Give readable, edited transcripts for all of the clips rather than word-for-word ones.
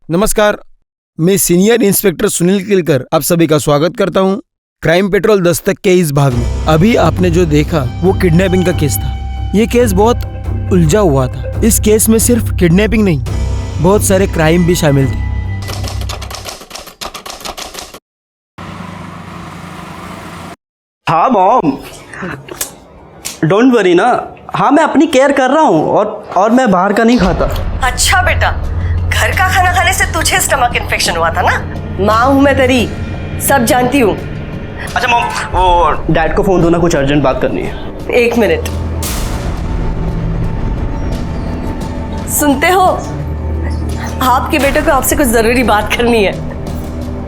नमस्कार, मैं senior inspector Sunil किलकर आप सभी का स्वागत करता हूं क्राइम पेट्रोल दस्तक के इस भाग में। अभी आपने जो देखा वो किडनैपिंग का केस था। ये केस बहुत उलझा हुआ था। इस केस में सिर्फ किडनैपिंग नहीं, बहुत सारे क्राइम भी शामिल थे। हाँ मॉम, डोंट वरी ना। हाँ मैं अपनी केयर कर रहा हूँ और मैं बाहर का नहीं खाता। अच्छा बेटा, घर का खाना खाने से तुझे स्टमक इन्फेक्शन हुआ था ना। माँ हूँ मैं तेरी, सब जानती हूँ। अच्छा मॉम, वो डैड को फोन दो ना, कुछ अर्जेंट बात करनी है। 1 मिनट। सुनते हो, आपके बेटे को आपसे कुछ जरूरी बात करनी है।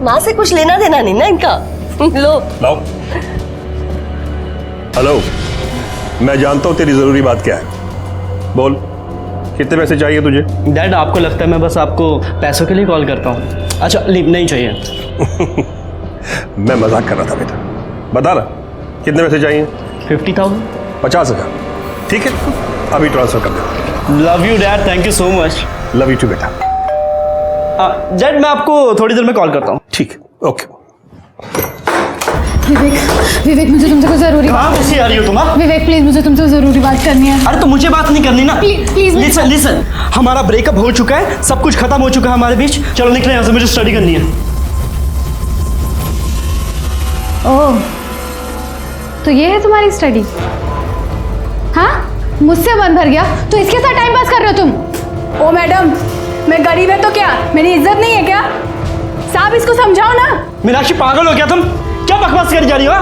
माँ से कुछ लेना देना नहीं ना इनका। लो। हेलो, मैं जानता हूँ तेरी जरूरी बात क्या है। बोल, कितने पैसे चाहिए तुझे? डैड आपको लगता है मैं बस आपको पैसों के लिए कॉल करता हूँ? अच्छा लीव नहीं चाहिए। मैं मजाक कर रहा था बेटा। बता ना, कितने पैसे चाहिए? 50,000। 50,000। ठीक है, अभी ट्रांसफर कर देता। Love you dad, thank you so much. Love you too बेटा। डैड मैं आपको थोड़ी देर में कॉल करता हूँ। ठीक है, ओके। विवेक मुझे तुमसे कुछ जरूरी कहाँ कैसी आ रही हो तुम? विवेक प्लीज मुझे तुमसे जरूरी बात करनी है। अरे तो मुझे बात नहीं करनी ना। प्लीज लिसन, हमारा ब्रेकअप हो चुका है, सब कुछ खत्म हो चुका है हमारे बीच। चलो निकले यहाँ से, मुझे स्टडी करनी है। ओह, तो ये है तुम्हारी स्टडी? हाँ, मुझसे मन भर गया तो इसके साथ टाइम पास कर रहे हो तुम? ओ मैडम, मैं गरीब है तो क्या मेरी इज्जत नहीं है क्या? साहब इसको समझाओ ना। मीनाक्षी पागल हो क्या तुम? क्या बकवास कर जा रही हो?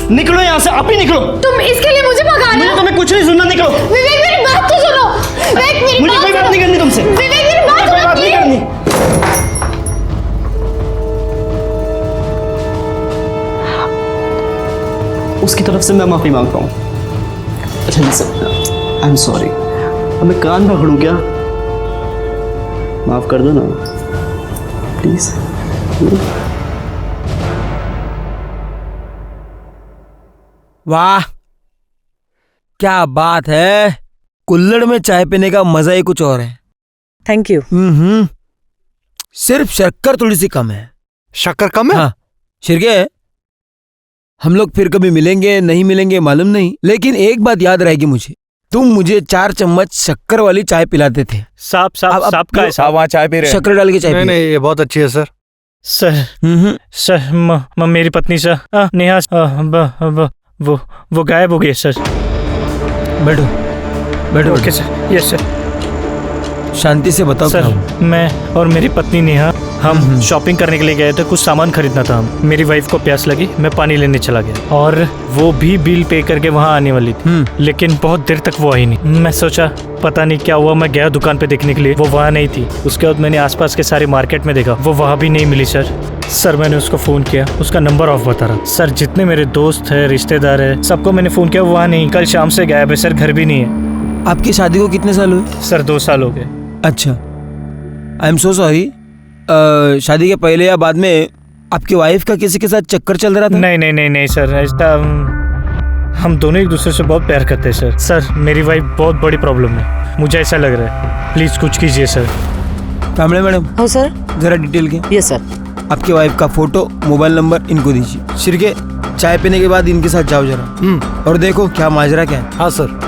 निकलो यहाँ से, आप ही निकलो। तुम इसके लिए मुझे भगा रहे हो? तुम्हें कुछ नहीं सुनना, निकलो। विवेक मेरी बात तो सुनो। विवेक मेरी मुझे कोई बात नहीं करनी तुमसे। विवेक मेरी बात कोई बात नहीं करनी। उसकी तरफ से मैं माफी मांगता हूँ। अच्छा लिसन, आई एम सॉरी। अब मैं कान पकड़ूं क्या? माफ कर दो ना प्लीज। वाह, क्या बात है। कुल्हड़ में चाय पीने का मजा ही कुछ और है। Thank you. सिर्फ शक्कर थोड़ी सी कम है। शक्कर कम है? हाँ शिरके, हम लोग फिर कभी मिलेंगे नहीं मिलेंगे मालूम नहीं, लेकिन एक बात याद रहेगी मुझे, तुम मुझे 4 चम्मच शक्कर वाली चाय पिलाते थे। साहब का है साहब, वहाँ चाय पी रहे हैं। शक्कर डाल के चाय नहीं नहीं, ये बहुत अच्छी है सर। सर मेरी पत्नी सर नेहा वो गायब हो गई सर। बैठो बैठो। Okay sir. Yes sir. शांति से बताओ सर, मैं और मेरी पत्नी नेहा हम शॉपिंग करने के लिए गए थे, कुछ सामान खरीदना था। मेरी वाइफ को प्यास लगी, मैं पानी लेने चला गया और वो भी बिल पे करके वहाँ आने वाली थी, लेकिन बहुत देर तक वो आई नहीं। मैं सोचा पता नहीं क्या हुआ, मैं गया दुकान पे देखने के लिए, वो वहाँ नहीं थी। उसके बाद मैंने आसपास के सारे मार्केट में देखा, वो वहाँ भी नहीं मिली सर। मैंने उसको फ़ोन किया, उसका नंबर ऑफ बता रहा। सर जितने मेरे दोस्त है, रिश्तेदार है, सबको मैंने फ़ोन किया, वो वहाँ नहीं। कल शाम से गायब है सर, घर भी नहीं है। आपकी शादी को कितने साल हुए? सर 2 साल हो गए। अच्छा, आई एम सो सॉरी। शादी के पहले या बाद में आपकी वाइफ का किसी के साथ चक्कर चल रहा था? नहीं सर, ऐसा हम दोनों एक दूसरे से बहुत प्यार करते हैं सर। मेरी वाइफ बहुत बड़ी प्रॉब्लम है, मुझे ऐसा लग रहा है। प्लीज कुछ कीजिए सर। कामड़े मैडम। हाँ सर। जरा डिटेल के। Yes sir. आपकी वाइफ का फोटो, मोबाइल नंबर इनको दीजिए। शिरके, चाय पीने के बाद इनके साथ जाओ जरा और देखो क्या माजरा क्या है। हाँ सर।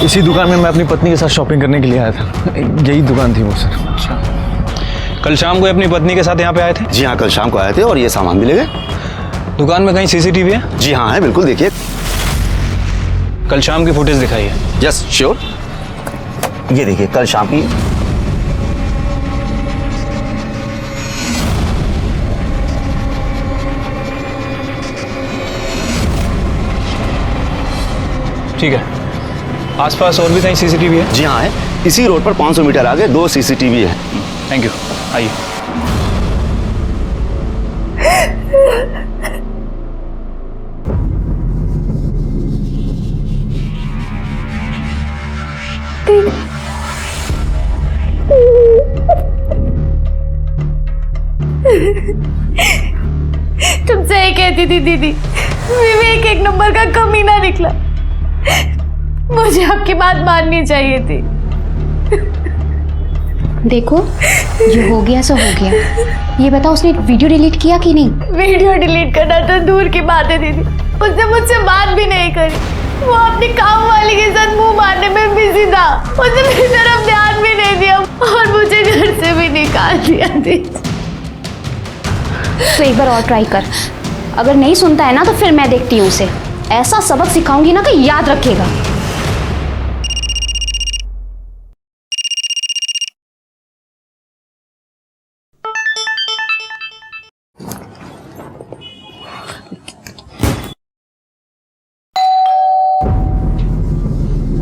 इसी दुकान में मैं अपनी पत्नी के साथ शॉपिंग करने के लिए आया था। यही दुकान थी वो सर। अच्छा, कल शाम को अपनी पत्नी के साथ यहाँ पे आए थे? जी हाँ, कल शाम को आए थे और ये सामान भी ले गए। दुकान में कहीं सीसीटीवी है? जी हाँ है, बिल्कुल देखिए। कल शाम की फुटेज दिखाई है? यस श्योर, ये देखिए कल शाम की। ठीक है, आसपास और भी कहीं सीसीटीवी है? जी हाँ है, इसी रोड पर 500 मीटर आगे 2 सीसीटीवी है। थैंक यू, आइए। तुमसे ही कहती थी दीदी, विवेक एक नंबर का कमीना निकला। मुझे आपकी बात माननी चाहिए थी। देखो, जो हो गया सो हो गया। ये बताओ उसने वीडियो डिलीट किया कि नहीं? वीडियो डिलीट करना तो दूर की बात है दीदी, उसने मुझसे बात भी नहीं करी। वो अपनी काम वाली के साथ मुंह मारने में बिजी था। उसने मेरी तरफ ध्यान भी नहीं दिया और मुझे घर से भी निकाल दिया दीदी। तो एक बार और ट्राई कर। अगर नहीं सुनता है ना तो फिर मैं देखती हूँ उसे। ऐसा सबक सिखाऊंगी ना कि याद रखेगा।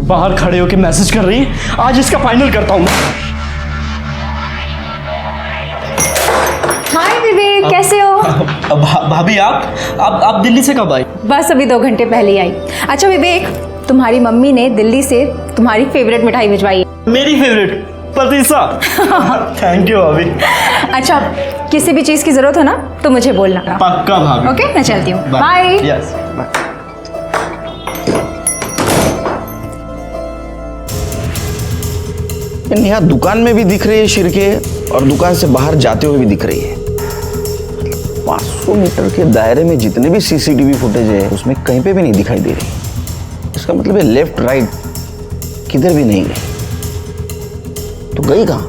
बाहर खड़े होके मैसेज कर रही है, आज इसका फाइनल करता हूँ। हाय विवेक, कैसे हो? भाभी आप दिल्ली से कब आई? बस अभी 2 घंटे पहले आई। अच्छा विवेक, तुम्हारी मम्मी ने दिल्ली से तुम्हारी फेवरेट मिठाई भिजवाई है। मेरी फेवरेट पतीसा। थैंक यू भाभी। अच्छा, किसी भी चीज़ की ज़रूरत हो ना तो मुझे बोलना। पक्का भाभी। ओके, मैं चलती हूँ। बाय। Yes bye. नेहा दुकान में भी दिख रही है शिरके, और दुकान से बाहर जाते हुए भी दिख रही है। 500 मीटर के दायरे में जितने भी सीसीटीवी फुटेज है उसमें कहीं पे भी नहीं दिखाई दे रही। इसका मतलब है लेफ्ट राइट किधर भी नहीं गई। तो गई कहाँ?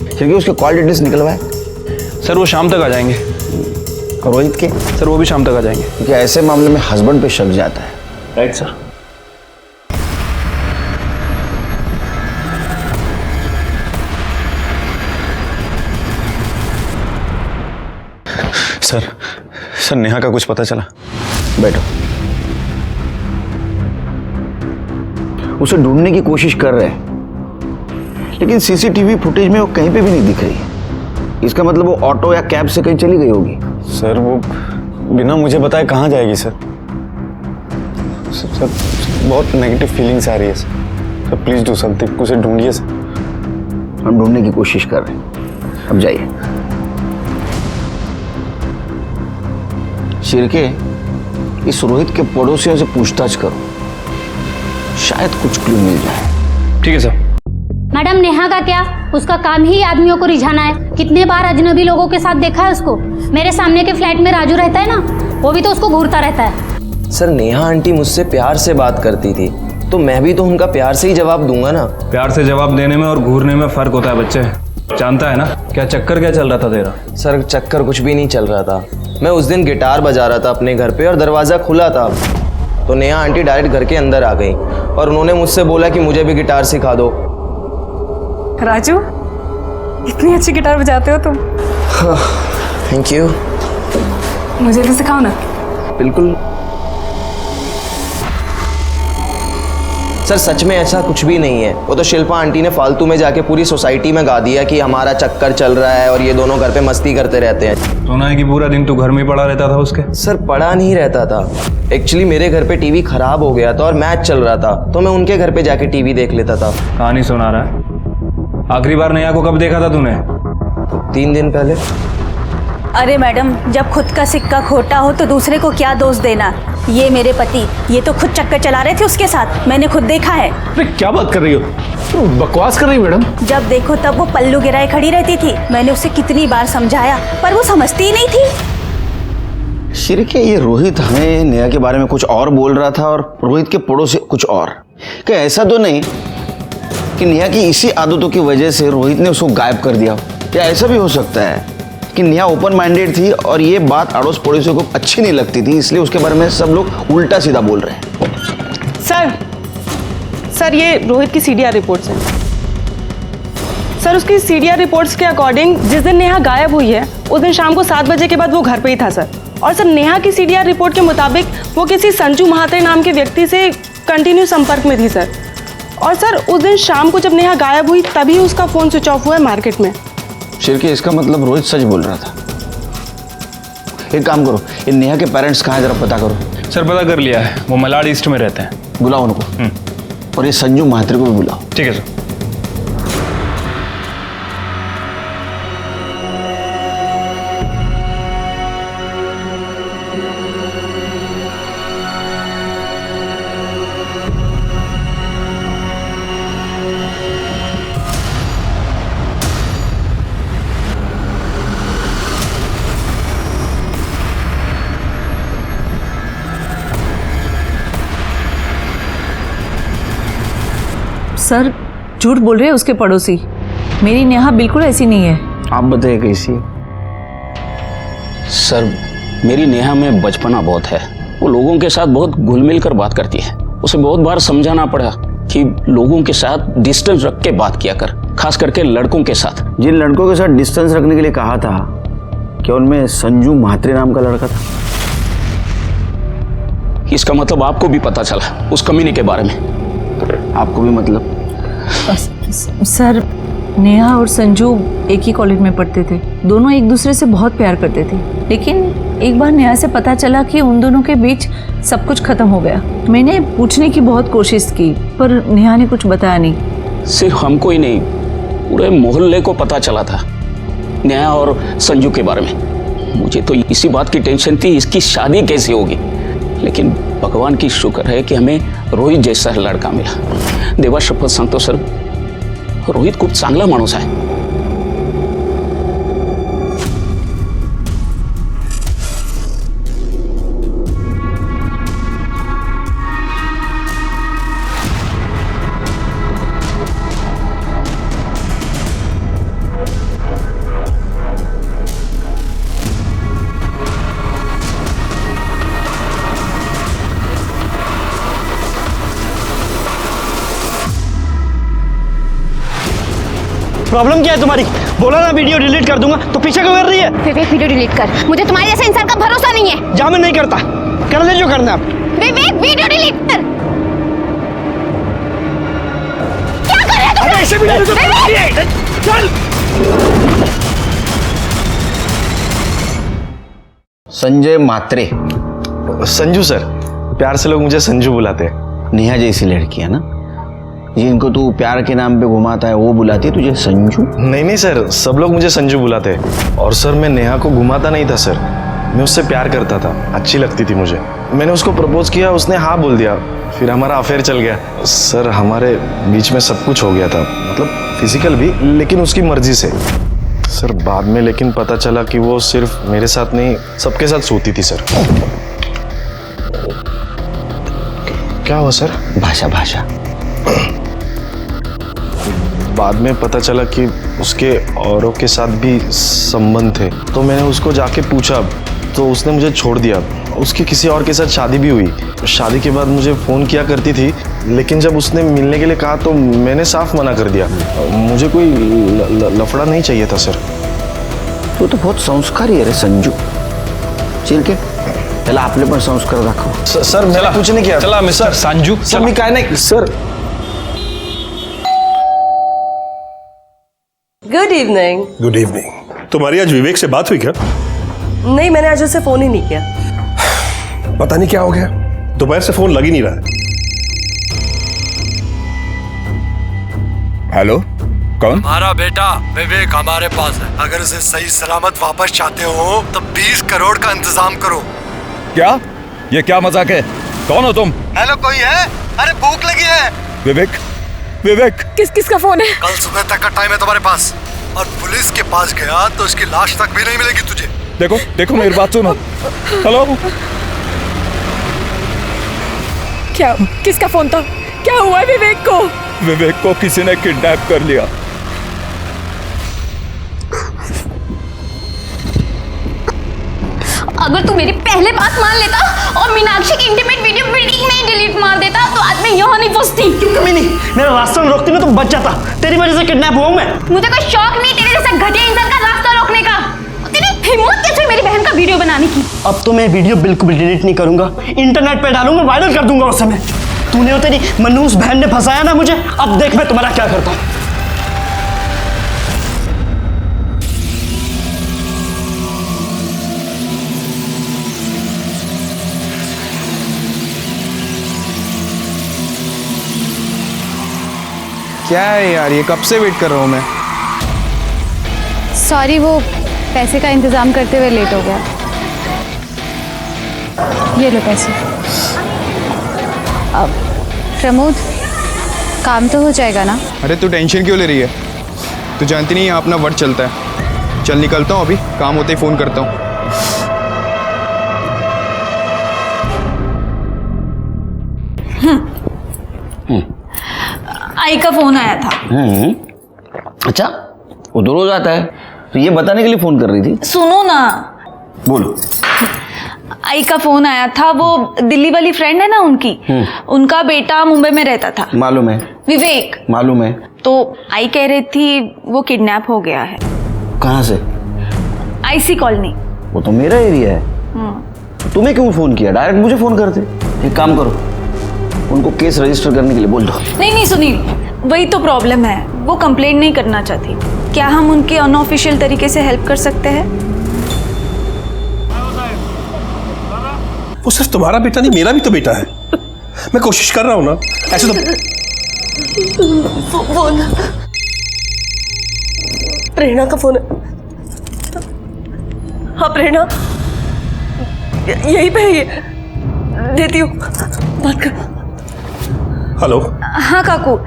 शिरके उसके कॉल डिटेल्स निकलवाए? सर वो शाम तक आ जाएंगे। और रोहित के? सर वो भी शाम तक आ जाएंगे। क्योंकि ऐसे मामले में हस्बैंड पे शक जाता है। Right sir. सर नेहा का कुछ पता चला? बैठो। उसे ढूंढने की कोशिश कर रहे हैं, लेकिन सीसीटीवी फुटेज में वो कहीं पे भी नहीं दिख रही है। इसका मतलब वो ऑटो या कैब से कहीं चली गई होगी। सर वो बिना मुझे बताए कहाँ जाएगी सर? सर बहुत नेगेटिव फीलिंग्स आ रही है सर। प्लीज डू समथिंग, उसे ढूंढिए सर। हम ढूंढने की कोशिश कर रहे हैं, अब जाइए। शिरके, इस रोहित के पड़ोसियों से पूछताछ करो, शायद कुछ क्लू मिल जाए। ठीक है सर। मैडम नेहा का क्या? उसका काम ही आदमियों को रिझाना है। कितने बार अजनबी लोगों के साथ देखा है उसको। मेरे सामने के फ्लैट में राजू रहता है ना, वो भी तो उसको घूरता रहता है। सर नेहा आंटी मुझसे प्यार से बात करती थी, तो मैं भी तो उनका प्यार से ही जवाब दूंगा ना। प्यार से जवाब देने में और घूरने में फर्क होता है बच्चे, जानता है ना। क्या चक्कर क्या चल रहा था तेरा? सर चक्कर कुछ भी नहीं चल रहा था। मैं उस दिन गिटार बजा रहा था अपने घर पे और दरवाज़ा खुला था, तो नेहा आंटी डायरेक्ट घर के अंदर आ गई और उन्होंने मुझसे बोला कि मुझे भी गिटार सिखा दो। राजू, इतनी अच्छी गिटार बजाते हो तुम। Thank you. मुझे भी सिखाओ ना। बिल्कुल। सर सच में ऐसा कुछ भी नहीं है। वो तो शिल्पा आंटी ने फालतू में जाके पूरी सोसाइटी में गा दिया कि हमारा चक्कर चल रहा है और ये दोनों घर पे मस्ती करते रहते हैं। सुना है कि पूरा दिन तू घर में पड़ा रहता था उसके? सर पड़ा नहीं रहता था, एक्चुअली मेरे घर पे टीवी खराब हो गया था और मैच चल रहा था, तो मैं उनके घर पे जाके टीवी देख लेता था। कहानी सुना रहा है। आखिरी बार नेहा को कब देखा था तूने? 3 दिन पहले। अरे मैडम, जब खुद का सिक्का खोटा हो तो दूसरे को क्या दोष देना। ये मेरे पति, ये तो खुद चक्कर चला रहे थे उसके साथ, मैंने खुद देखा है। अरे क्या बात कर रही हो? तुम बकवास कर रही हो मैडम। जब देखो तब वो पल्लू गिराए खड़ी रहती थी। मैंने उसे कितनी बार समझाया पर वो समझती ही नहीं थी। शिरके, ये रोहित हमें नेहा के बारे में कुछ और बोल रहा था और रोहित के पड़ोसी कुछ और। क्या ऐसा तो नहीं कि नेहा की इसी आदतों की वजह से रोहित ने उसको गायब कर दिया? क्या ऐसा भी हो सकता है कि नेहा ओपन माइंडेड थी और ये बात अड़ोस पड़ोसियों को अच्छी नहीं लगती थी, इसलिए उसके बारे में सब लोग उल्टा सीधा बोल रहे हैं? सर ये रोहित की सीडीआर रिपोर्ट्स हैं। सर उसकी सीडीआर रिपोर्ट्स के अकॉर्डिंग जिस दिन नेहा गायब हुई है उस दिन शाम को 7 बजे के बाद वो घर पे ही था सर। और सर नेहा की सीडीआर रिपोर्ट के मुताबिक वो किसी संजू महात्रे नाम के व्यक्ति से कंटिन्यू संपर्क में थी सर। और सर उस दिन शाम को जब नेहा गायब हुई तभी उसका फ़ोन स्विच ऑफ हुआ है मार्केट में। शिरके, इसका मतलब रोहित सच बोल रहा था। एक काम करो, इन नेहा के पेरेंट्स कहाँ हैं जरा पता करो। सर पता कर लिया है, वो मलाड ईस्ट में रहते हैं। बुलाओ उनको। और ये संजू महात्रे को भी बुलाओ। ठीक है सर। सर झूठ बोल रहे हैं उसके पड़ोसी। मेरी नेहा बिल्कुल ऐसी नहीं है। आप बताइए कैसी है? सर मेरी नेहा में बचपना बहुत है। वो लोगों के साथ बहुत घुल मिल कर बात करती है। उसे बहुत बार समझाना पड़ा कि लोगों के साथ डिस्टेंस रख के बात किया कर, खास करके लड़कों के साथ। जिन लड़कों के साथ डिस्टेंस रखने के लिए कहा था, क्या उनमें संजू म्हात्रे नाम का लड़का था? इसका मतलब आपको भी पता चला उस कमीने के बारे में? आपको भी मतलब? सर नेहा और संजू एक ही कॉलेज में पढ़ते थे। दोनों एक दूसरे से बहुत प्यार करते थे, लेकिन एक बार नेहा से पता चला कि उन दोनों के बीच सब कुछ खत्म हो गया। मैंने पूछने की बहुत कोशिश की पर नेहा ने कुछ बताया नहीं। सिर्फ हमको ही नहीं, पूरे मोहल्ले को पता चला था नेहा और संजू के बारे में। मुझे तो इसी बात की टेंशन थी, इसकी शादी कैसे होगी। लेकिन भगवान की शुक्र है कि हमें रोहित जैसा लड़का मिला। देवा शपथ सांगतो सर, रोहित खूप चांगला माणूस आहे। प्रॉब्लम क्या है तुम्हारी? बोला ना वीडियो डिलीट कर दूंगा, तो पीछे क्यों कर रही है? विवेक वीडियो डिलीट कर, मुझे तुम्हारे जैसे इंसान का भरोसा नहीं है। जा, मैं नहीं करता, कर ले जो करना है। विवेक वीडियो डिलीट कर। क्या कर रहे हो तुम? अरे ऐसे वीडियो तो चल। संजय म्हात्रे। संजू सर, प्यार से लोग मुझे संजू बुलाते हैं। नेहा जैसी लड़की है ना, जिनको तू प्यार के नाम पे घुमाता है, वो बुलाती है तुझे संजू? नहीं सर, सब लोग मुझे संजू बुलाते हैं। और सर मैं नेहा को घुमाता नहीं था सर, मैं उससे प्यार करता था, अच्छी लगती थी मुझे। मैंने उसको प्रपोज किया, उसने हाँ बोल दिया, फिर हमारा अफेयर चल गया। सर हमारे बीच में सब कुछ हो गया था, मतलब फिजिकल भी, लेकिन उसकी मर्जी से। सर बाद में लेकिन पता चला कि वो सिर्फ मेरे साथ नहीं, सबके साथ सोती थी सर। क्या हुआ सर? भाषा। बाद में पता चला कि उसके औरों के साथ भी संबंध थे, तो मैंने उसको जाके पूछा तो उसने मुझे छोड़ दिया। उसकी किसी और के साथ शादी भी हुई। शादी के बाद मुझे फ़ोन किया करती थी, लेकिन जब उसने मिलने के लिए कहा तो मैंने साफ मना कर दिया। मुझे कोई लफड़ा नहीं चाहिए था सर। तू तो बहुत संस्कारी है रे संजू। चल के त्याला आपले पण संस्कार दाखव। सर मैंने कुछ नहीं किया। चला मिस्टर संजू, सर मी काय नाही sir. Good evening. Good evening. तुम्हारी आज विवेक से बात हुई क्या? नहीं, मैंने आज उसे फोन ही नहीं किया। पता नहीं क्या हो गया, दोपहर से फोन लग ही नहीं रहा है। हेलो, कौन? हमारा बेटा विवेक हमारे पास है। अगर उसे सही सलामत वापस चाहते हो तो 20 करोड़ का इंतजाम करो। क्या? ये क्या मजाक है? कौन हो तुम? हेलो, कोई है? अरे भूख लगी है। विवेक किसका फोन है? कल सुबह तक का टाइम है तुम्हारे पास, और पुलिस के पास गया तो उसकी लाश तक भी नहीं मिलेगी तुझे। देखो मेरी बात सुनो। हेलो, क्या? किसका फोन था? क्या हुआ विवेक को? विवेक को किसी ने किडनैप कर लिया। अगर तू मेरी पहले बात मान लेता और मीनाक्षी की इंटीमेट वीडियो बिल्डिंग में ही डिलीट मार देता तो आज मैं यहाँ नहीं फंसती। क्यों कमी नहीं? मेरा रास्ता में रोकती मैं तो बच जाता। तेरी वजह से किडनैप हुआ मैं। मुझे कोई शौक नहीं तेरे जैसा घटिया इंसान का रास्ता रोकने का। तेरी हिम्मत कैसे मेरी बहन का वीडियो बनाने की? अब तो मैं वीडियो बिल्कुल डिलीट नहीं करूंगा, इंटरनेट पे डालूंगा, वायरल कर दूंगा उस समय। तूने और तेरी मनूस बहन ने फंसाया ना मुझे, अब देख मैं तुम्हारा क्या करता हूँ। क्या है यार, ये कब से वेट कर रहा हूँ मैं। सॉरी, वो पैसे का इंतजाम करते हुए लेट हो गया। ये लो पैसे। अब प्रमोद, काम तो हो जाएगा ना? अरे तू टेंशन क्यों ले रही है? तू जानती नहीं यहाँ अपना वर्ड चलता है। चल निकलता हूँ, अभी काम होते ही फ़ोन करता हूँ। आई का फोन आया था। अच्छा, वो तो रोज आता है, तो ये बताने के लिए फोन कर रही थी? सुनो ना, बोलो। आई का फोन आया था, वो दिल्ली वाली फ्रेंड है ना उनकी, उनका बेटा मुंबई में रहता था। मालूम है। विवेक। मालूम है। तो आई कह रही थी वो किडनैप हो गया है। कहाँ से? IC colony. वो तो मेरा एरिया है। तुम्हें क्यों फोन किया? डायरेक्ट मुझे फोन करते। एक काम करो, उनको केस रजिस्टर करने के लिए बोल दो। नहीं सुनील, वही तो प्रॉब्लम है, वो कंप्लेंट नहीं करना चाहती। क्या हम उनके अनऑफिशियल तरीके से हेल्प कर सकते हैं? वो सिर्फ तुम्हारा बेटा नहीं, मेरा भी तो बेटा है। मैं कोशिश कर रहा हूं ना, ऐसे तो। फोन प्रेरणा का फोन है। हाँ प्रेरणा, यही पे है, ये देती हूँ, बात कर। हेलो। हाँ काकू,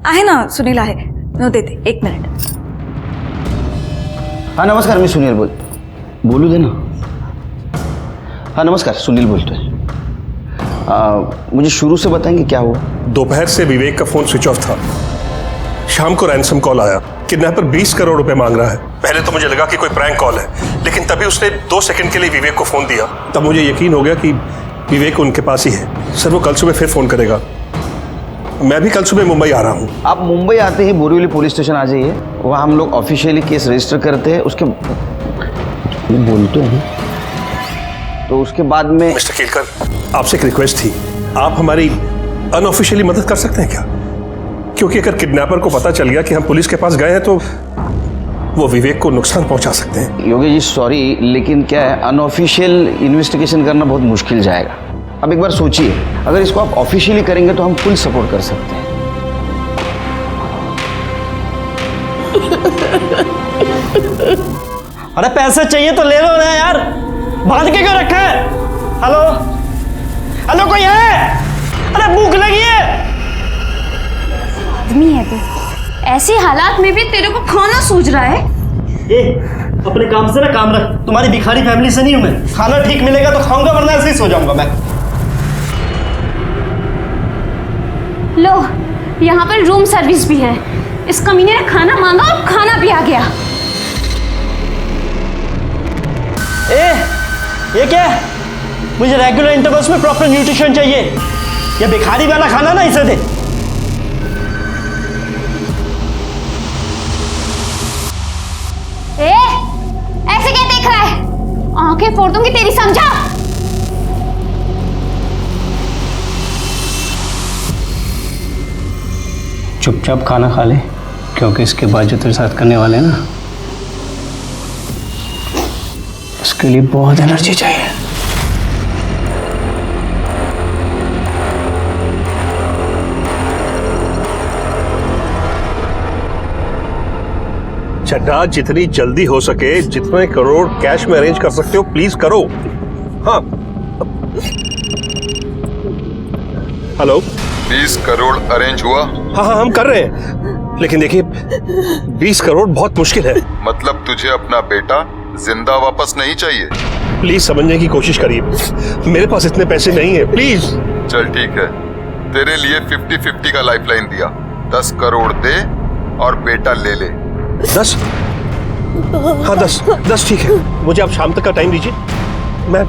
आहे ना, सुनील आहे, नो देते, 1 मिनट। हाँ नमस्कार, मैं सुनील बोलू दे ना। हाँ नमस्कार, सुनील बोलते हैं। मुझे शुरू से बताएंगे क्या हुआ? दोपहर से विवेक का फोन स्विच ऑफ था। शाम को रैंसम कॉल आया, किडनैपर 20 करोड़ रुपए मांग रहा है। पहले तो मुझे लगा कि कोई प्रैंक कॉल है, लेकिन तभी उसने 2 सेकंड के लिए विवेक को फोन दिया। तब मुझे यकीन हो गया कि विवेक उनके पास ही है। सर वो कल सुबह फिर फोन करेगा। मैं भी कल सुबह मुंबई आ रहा हूँ। आप मुंबई आते ही बोरीवली पुलिस स्टेशन आ जाइए, वहाँ हम लोग ऑफिशियली केस रजिस्टर करते हैं। उसके बोलते हैं तो उसके बाद में। मिस्टर केलकर, आपसे एक रिक्वेस्ट थी, आप हमारी अनऑफिशियली मदद कर सकते हैं क्या? क्योंकि अगर किडनैपर को पता चल गया कि हम पुलिस के पास गए हैं तो वो विवेक को नुकसान पहुंचा सकते हैं। योगेश जी सॉरी, लेकिन क्या है, अनऑफिशियल इन्वेस्टिगेशन करना बहुत मुश्किल जाएगा। अब एक बार सोचिए, अगर इसको आप ऑफिशियली करेंगे तो हम फुल सपोर्ट कर सकते हैं। अरे पैसे चाहिए तो ले लो ना यार, बांध के क्यों रखा है? हेलो हेलो, कोई है? अरे भूख लगी है। आदमी है तू, ऐसे हालात में भी तेरे को खाना सूझ रहा है? अपने काम से ना काम रख, तुम्हारी भिखारी फैमिली से नहीं हूं मैं। खाना ठीक मिलेगा तो खाऊंगा, वरना ऐसे ही सो जाऊंगा मैं। लो, यहाँ पर रूम सर्विस भी है। इस कमीने ने खाना मांगा और खाना भी आ गया। ये क्या है? मुझे रेगुलर इंटरवल्स में प्रॉपर न्यूट्रिशन चाहिए। ये भिखारी वाला खाना ना इसे दे। ऐसे क्या देख रहा है? आंखें फोड़ दूंगी तेरी, समझा? चुपचाप खाना खा ले, क्योंकि इसके बाद जो तेरे साथ करने वाले हैं ना, उसके लिए बहुत एनर्जी चाहिए। चड्ढा, जितनी जल्दी हो सके, जितने करोड़ कैश में अरेंज कर सकते हो प्लीज करो। हाँ हेलो। 20 करोड़ अरेंज हुआ? हाँ हम कर रहे हैं, लेकिन देखिए 20 करोड़ बहुत मुश्किल है। मतलब तुझे अपना बेटा जिंदा वापस नहीं चाहिए? प्लीज समझने की कोशिश करिए, मेरे पास इतने पैसे नहीं है, प्लीज। चल ठीक है, तेरे लिए 50-50 का लाइफलाइन दिया। 10 करोड़ दे और बेटा ले ले। 10? हाँ 10 ठीक है। मुझे आप शाम तक का टाइम दीजिए, मैं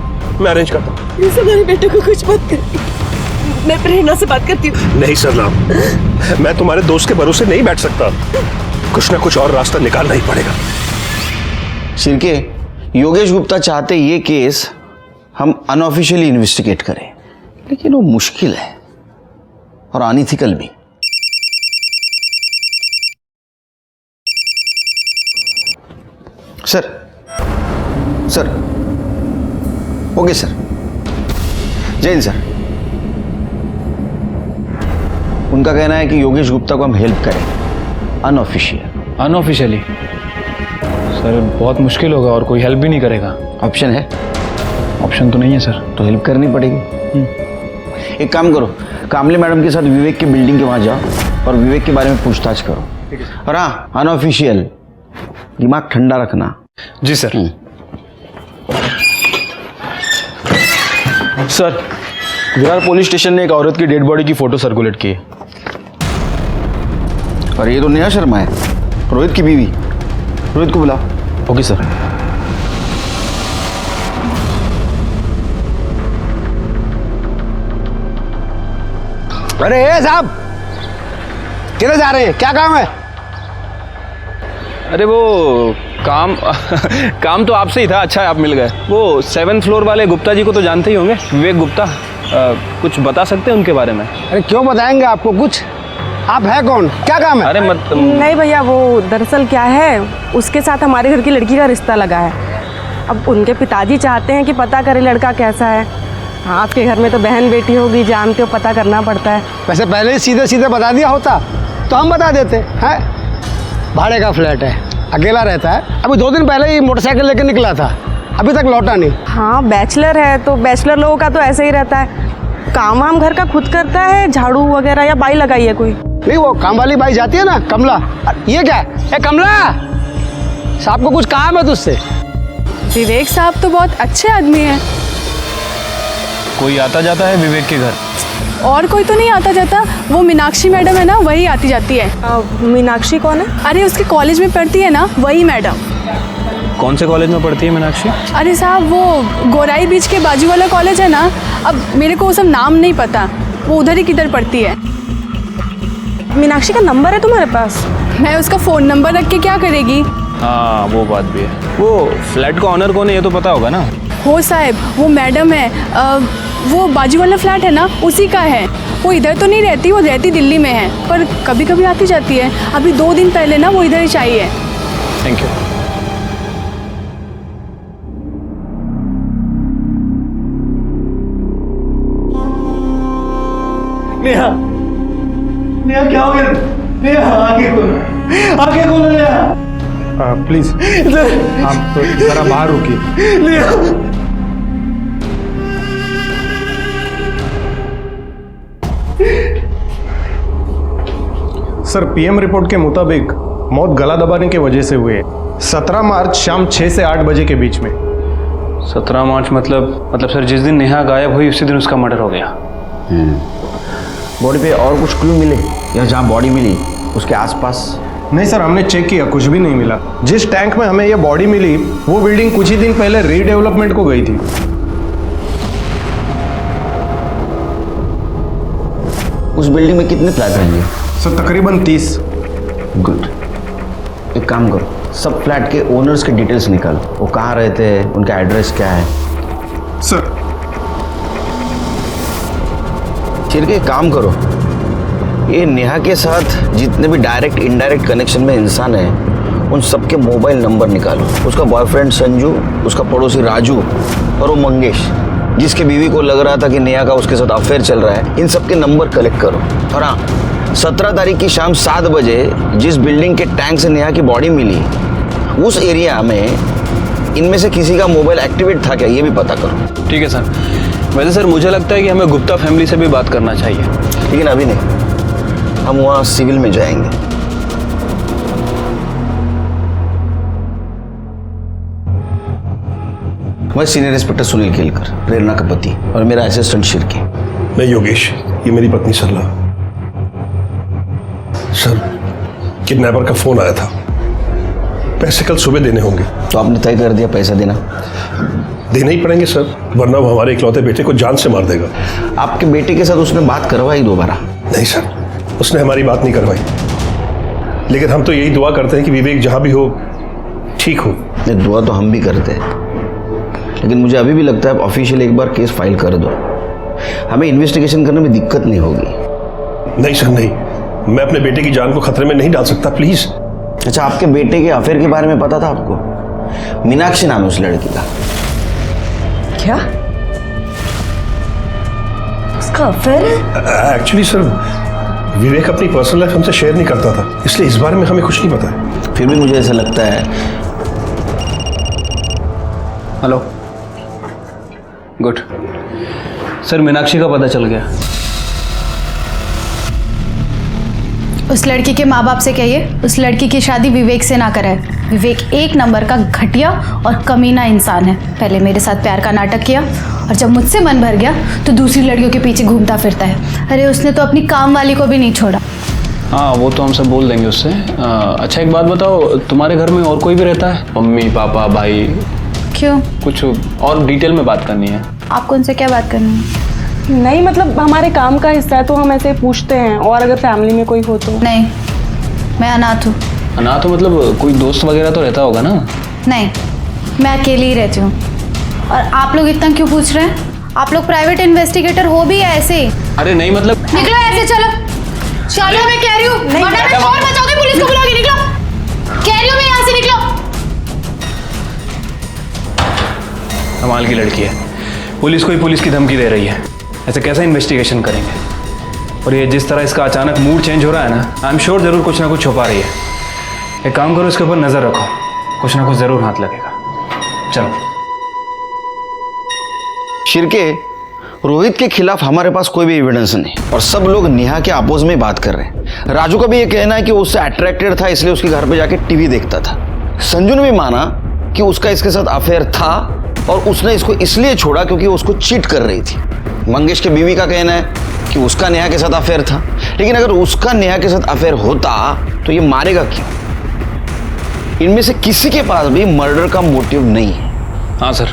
अरेंज करता हूँ। प्लीज हमारे बेटे को कुछ मत कर, मैं प्रेरणा से बात करती हूँ। नहीं सरनाम, मैं तुम्हारे दोस्त के भरोसे नहीं बैठ सकता। कुछ ना कुछ और रास्ता निकालना ही पड़ेगा। शिर्के, योगेश गुप्ता चाहते ये केस हम अनऑफिशियली इन्वेस्टिगेट करें, लेकिन वो मुश्किल है और अनइथिकल भी। सर ओके सर, जय हिंद सर। उनका कहना है कि योगेश गुप्ता को हम हेल्प करें अनऑफिशियली। सर बहुत मुश्किल होगा और कोई हेल्प भी नहीं करेगा। ऑप्शन है? ऑप्शन तो नहीं है सर। तो हेल्प करनी पड़ेगी। एक काम करो, कामले मैडम के साथ विवेक की बिल्डिंग के वहां जाओ और विवेक के बारे में पूछताछ करो। और हाँ, अनऑफिशियल, दिमाग ठंडा रखना। जी sir. Sir, Virar police station ने एक औरत की डेड बॉडी की फोटो सर्कुलेट की है। और ये तो नेहा शर्मा है, रोहित की बीवी। रोहित को बुलाओ। Okay sir. अरे ए साहब, किधर जा रहे हैं? क्या काम है? अरे वो काम काम तो आपसे ही था। अच्छा है आप मिल गए। वो 7th फ्लोर वाले गुप्ता जी को तो जानते ही होंगे, विवेक गुप्ता। कुछ बता सकते हैं उनके बारे में? अरे क्यों बताएंगे आपको कुछ? आप है कौन? क्या काम है? अरे मत। नहीं भैया, वो दरअसल क्या है, उसके साथ हमारे घर की लड़की का रिश्ता लगा है। अब उनके पिताजी चाहते हैं कि पता करें लड़का कैसा है। हाँ, आपके घर में तो बहन बेटी होगी, जानते हो, पता करना पड़ता है। वैसे पहले ही सीधे सीधे बता दिया होता तो हम बता देते हैं। भाड़े का फ्लैट है, अकेला रहता है। अभी 2 दिन पहले ही मोटरसाइकिल लेकर निकला था, अभी तक लौटा नहीं। हाँ, बैचलर है तो बैचलर लोगों का तो ऐसे ही रहता है। काम वाम घर का खुद करता है, झाड़ू वगैरह, या बाई लगाई है कोई? नहीं, वो काम वाली बाई जाती है ना, कमला। ये क्या है? कमला साहब को कुछ काम है तुझसे? विवेक साहब तो बहुत अच्छे आदमी हैं। कोई आता जाता है विवेक के घर? और कोई तो नहीं आता जाता। वो मीनाक्षी मैडम है ना, वही आती जाती है। मीनाक्षी कौन है? अरे उसके कॉलेज में पढ़ती है ना, वही मैडम। कौन से कॉलेज में पढ़ती है मीनाक्षी? अरे साहब, वो गोराई बीच के बाजू वाला कॉलेज है ना। अब मेरे को वो सब नाम नहीं पता, वो उधर ही किधर पढ़ती है। मीनाक्षी का नंबर है तुम्हारे पास? मैं उसका फ़ोन नंबर रख के क्या करेगी? हाँ, वो बात भी है। वो फ्लैट का ऑनर कौन है ये तो पता होगा ना? हो साहब, वो मैडम है। वो बाजू वाला फ्लैट है ना, उसी का है। वो इधर तो नहीं रहती, वो रहती दिल्ली में है, पर कभी कभी आती जाती है। अभी 2 दिन पहले ना वो इधर ही चाहिए। Thank you. नेहा, नेहा क्या हो गया? नेहा आगे खोलो नेहा। प्लीज आप जरा बाहर रुकिए। नेहा, सर, पीएम रिपोर्ट के मुताबिक मौत गला दबाने की वजह से हुई है। 17 मार्च शाम 6 से 8 बजे के बीच में। 17 मार्च मतलब सर जिस दिन नेहा गायब हुई उसी दिन उसका मर्डर हो गया। बॉडी पे और कुछ क्लू मिले या जहाँ बॉडी मिली उसके आसपास? नहीं सर, हमने चेक किया, कुछ भी नहीं मिला। जिस टैंक में हमें यह बॉडी मिली वो बिल्डिंग कुछ ही दिन पहले रीडेवलपमेंट को गई थी। उस बिल्डिंग में कितने फ्लैट रहेंगे? सर तकरीबन 30। गुड। एक काम करो, सब फ्लैट के ओनर्स के डिटेल्स निकाल। वो कहाँ रहते हैं, उनका एड्रेस क्या है? सर फिर एक काम करो, ये नेहा के साथ जितने भी डायरेक्ट इनडायरेक्ट कनेक्शन में इंसान है उन सबके मोबाइल नंबर निकालो। उसका बॉयफ्रेंड संजू, उसका पड़ोसी राजू और वो मंगेश जिसकी बीवी को लग रहा था कि नेहा का उसके साथ अफेयर चल रहा है, इन सबके नंबर कलेक्ट करो। और हाँ, 17 तारीख की शाम 7 बजे जिस बिल्डिंग के टैंक से नेहा की बॉडी मिली उस एरिया में इनमें से किसी का मोबाइल एक्टिवेट था क्या, ये भी पता करो। ठीक है सर। वैसे सर मुझे लगता है कि हमें गुप्ता फैमिली से भी बात करना चाहिए। लेकिन अभी नहीं, हम वहाँ सिविल में जाएंगे। मैं सीनियर इंस्पेक्टर सुनील केलकर, प्रेरणा का पति, और मेरा असिस्टेंट शिरके। मैं योगेश, ये मेरी पत्नी सरला। सर, किडनैपर का फोन आया था, पैसे कल सुबह देने होंगे। तो आपने तय कर दिया पैसा देना? देना ही पड़ेंगे सर, वरना वो हमारे इकलौते बेटे को जान से मार देगा। आपके बेटे के साथ उसने बात करवाई दोबारा? नहीं सर, उसने हमारी बात नहीं करवाई। लेकिन हम तो यही दुआ करते हैं कि विवेक जहां भी हो ठीक हो। नहीं, दुआ तो हम भी करते हैं, लेकिन मुझे अभी भी लगता है आप ऑफिशियली एक बार केस फाइल कर दो, हमें इन्वेस्टिगेशन करने में दिक्कत नहीं होगी। नहीं सर नहीं, मैं अपने बेटे की जान को खतरे में नहीं डाल सकता, प्लीज। अच्छा, आपके बेटे के अफेयर के बारे में पता था आपको? मीनाक्षी नाम है उस लड़की का। क्या उसका अफेयर है? एक्चुअली सर, विवेक अपनी पर्सनल लाइफ हमसे शेयर नहीं करता था, इसलिए इस बारे में हमें कुछ नहीं पता है। फिर भी मुझे ऐसा लगता है। हेलो, गुड सर, मीनाक्षी का पता चल गया। उस लड़की के माँ बाप से कहिए उस लड़की की शादी विवेक से ना कराए। विवेक एक नंबर का घटिया और कमीना इंसान है। पहले मेरे साथ प्यार का नाटक किया और जब मुझसे मन भर गया तो दूसरी लड़कियों के पीछे घूमता फिरता है। अरे उसने तो अपनी काम वाली को भी नहीं छोड़ा। हाँ वो तो हम सब बोल देंगे उससे। अच्छा एक बात बताओ, तुम्हारे घर में और कोई भी रहता है? मम्मी पापा भाई? क्यों? कुछ और डिटेल में बात करनी है। आपको उनसे क्या बात करनी है? नहीं मतलब हमारे काम का हिस्सा है तो हम ऐसे पूछते हैं, और अगर फैमिली में कोई हो तो। नहीं, मैं अनाथ हूँ। अनाथ हो मतलब कोई दोस्त वगैरह तो रहता होगा ना? नहीं, मैं अकेली ही रहती हूँ। और आप लोग इतना क्यों पूछ रहे हैं? आप लोग प्राइवेट इन्वेस्टिगेटर हो भी या ऐसे ही? अरे नहीं मतलब निकलो ऐसे, चलो चलो, मैं कह रही हूँ वरना मैं शोर मचाऊंगी, पुलिस को बुलाऊंगी। निकलो, कह रही हूँ मैं यहाँ से, निकलो। कमाल की लड़की है, पुलिस को ही पुलिस की धमकी दे रही है। ऐसे कैसे इन्वेस्टिगेशन करेंगे? और ये जिस तरह इसका अचानक मूड चेंज हो रहा है ना, आई एम श्योर जरूर कुछ ना कुछ छुपा रही है। एक काम करो, इसके ऊपर नजर रखो, कुछ ना कुछ जरूर हाथ लगेगा। चलो। शिरके, रोहित के खिलाफ हमारे पास कोई भी एविडेंस नहीं और सब लोग नेहा के अपोज में बात कर रहे हैं। राजू का भी ये कहना है कि उससे अट्रैक्टेड था इसलिए उसके घर पे जाके टीवी देखता था। संजू ने भी माना कि उसका इसके साथ अफेयर था और उसने इसको इसलिए छोड़ा क्योंकि उसको चीट कर रही थी। मंगेश के बीवी का कहना है कि उसका नेहा के साथ अफेयर था, लेकिन अगर उसका नेहा के साथ अफेयर होता तो ये मारेगा क्यों? इनमें से किसी के पास भी मर्डर का मोटिव नहीं है। हाँ सर,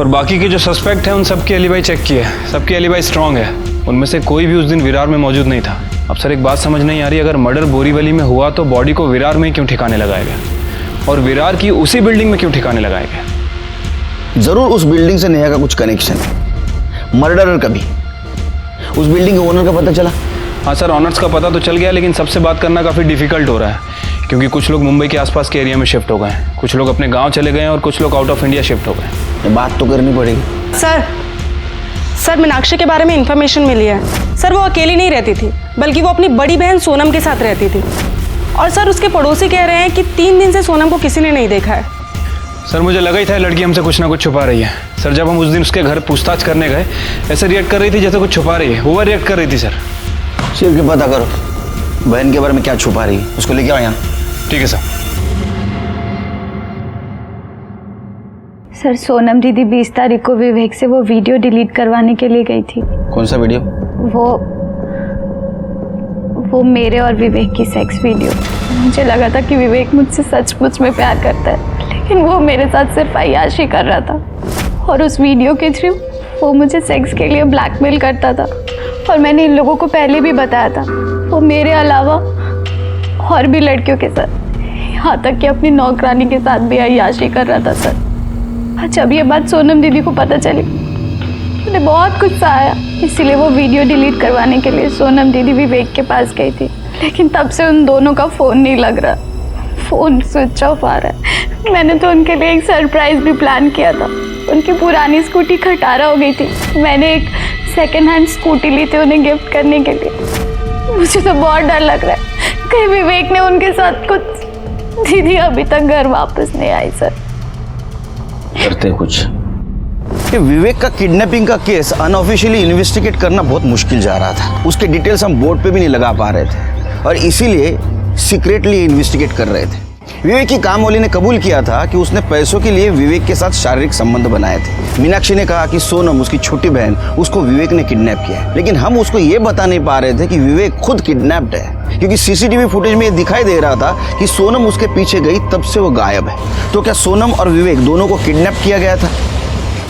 और बाकी के जो सस्पेक्ट हैं उन सबकी एलिबाई चेक की है, सबकी एलिबाई स्ट्रांग है। उनमें से कोई भी उस दिन विरार में मौजूद नहीं था। अब सर एक बात समझ नहीं आ रही, अगर मर्डर बोरीवली में हुआ तो बॉडी को विरार में क्यों ठिकाने लगाया गया, और विरार की उसी बिल्डिंग में क्यों ठिकाने लगाया गया? जरूर उस बिल्डिंग से नेहा का कुछ कनेक्शन है, मर्डरर का भी। उस बिल्डिंग के ओनर का पता चला? हाँ सर, ऑनर्स का पता तो चल गया, लेकिन सबसे बात करना काफ़ी डिफिकल्ट हो रहा है क्योंकि कुछ लोग मुंबई के आसपास के एरिया में शिफ्ट हो गए हैं, कुछ लोग अपने गांव चले गए हैं और कुछ लोग आउट ऑफ इंडिया शिफ्ट हो गए। बात तो करनी पड़ेगी। सर मीनाक्षी के बारे में इंफॉर्मेशन मिली है। सर वो अकेली नहीं रहती थी, बल्कि वो अपनी बड़ी बहन सोनम के साथ रहती थी। और सर उसके पड़ोसी कह रहे हैं कि 3 दिन से सोनम को किसी ने नहीं देखा है। सर मुझे लगा ही था लड़की हमसे कुछ ना कुछ छुपा रही है। सर जब हम उस दिन उसके घर पूछताछ करने गए, ऐसे रिएक्ट कर रही थी जैसे कुछ छुपा रही है, ओवर रिएक्ट कर रही थी। सर सिर्फ के पता करो बहन के बारे में क्या छुपा रही है, उसको लेके आओ यहाँ। ठीक है सर। सर सोनम दीदी 20 तारीख को विवेक से वो वीडियो डिलीट करवाने के लिए गई थी। कौन सा वीडियो? वो मेरे और विवेक की सेक्स वीडियो। मुझे लगा था कि विवेक मुझसे सचमुच में प्यार करता है, लेकिन वो मेरे साथ सिर्फ अय्याशी कर रहा था और उस वीडियो के थ्रू वो मुझे सेक्स के लिए ब्लैकमेल करता था। और मैंने इन लोगों को पहले भी बताया था, वो मेरे अलावा और भी लड़कियों के साथ, यहाँ तक कि अपनी नौकरानी के साथ भी अय्याशी कर रहा था। सर जब ये बात सोनम दीदी को पता चली, उन्हें बहुत गुस्सा आया, इसीलिए वो वीडियो डिलीट करवाने के लिए सोनम दीदी विवेक के पास गई थी। लेकिन तब से उन दोनों का फ़ोन नहीं लग रहा, फ़ोन स्विच ऑफ आ रहा है। मैंने तो उनके लिए एक सरप्राइज़ भी प्लान किया था। उनकी पुरानी स्कूटी खटारा हो गई थी, मैंने एक सेकेंड हैंड स्कूटी ली थी उन्हें गिफ्ट करने के लिए। मुझे तो बहुत डर लग रहा है कहीं विवेक ने उनके साथ कुछ। दीदी अभी तक घर वापस नहीं आई। सर करते कुछ। ये विवेक का किडनैपिंग का केस अनऑफिशियली इन्वेस्टिगेट करना बहुत मुश्किल जा रहा था। उसके डिटेल्स हम बोर्ड पे भी नहीं लगा पा रहे थे और इसीलिए सीक्रेटली इन्वेस्टिगेट कर रहे थे। विवेक की कामवाली ने कबूल किया था कि उसने पैसों के लिए विवेक के साथ शारीरिक संबंध बनाए थे। मीनाक्षी ने कहा कि सोनम उसकी छोटी बहन उसको विवेक ने किडनैप किया है, लेकिन हम उसको ये बता नहीं पा रहे थे कि विवेक खुद किडनैप्ड है, क्योंकि सीसीटीवी फुटेज में ये दिखाई दे रहा था कि सोनम उसके पीछे गई तब से वो गायब है। तो क्या सोनम और विवेक दोनों को किडनैप किया गया था,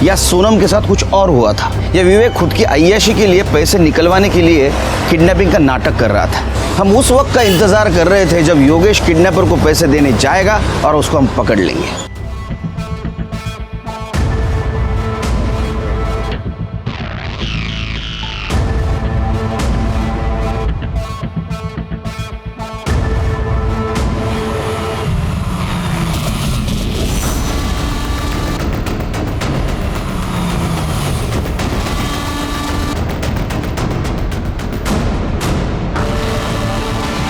या सोनम के साथ कुछ और हुआ था, या विवेक खुद की अय्याशी के लिए पैसे निकलवाने के लिए किडनैपिंग का नाटक कर रहा था? हम उस वक्त का इंतजार कर रहे थे जब योगेश किडनैपर को पैसे देने जाएगा और उसको हम पकड़ लेंगे।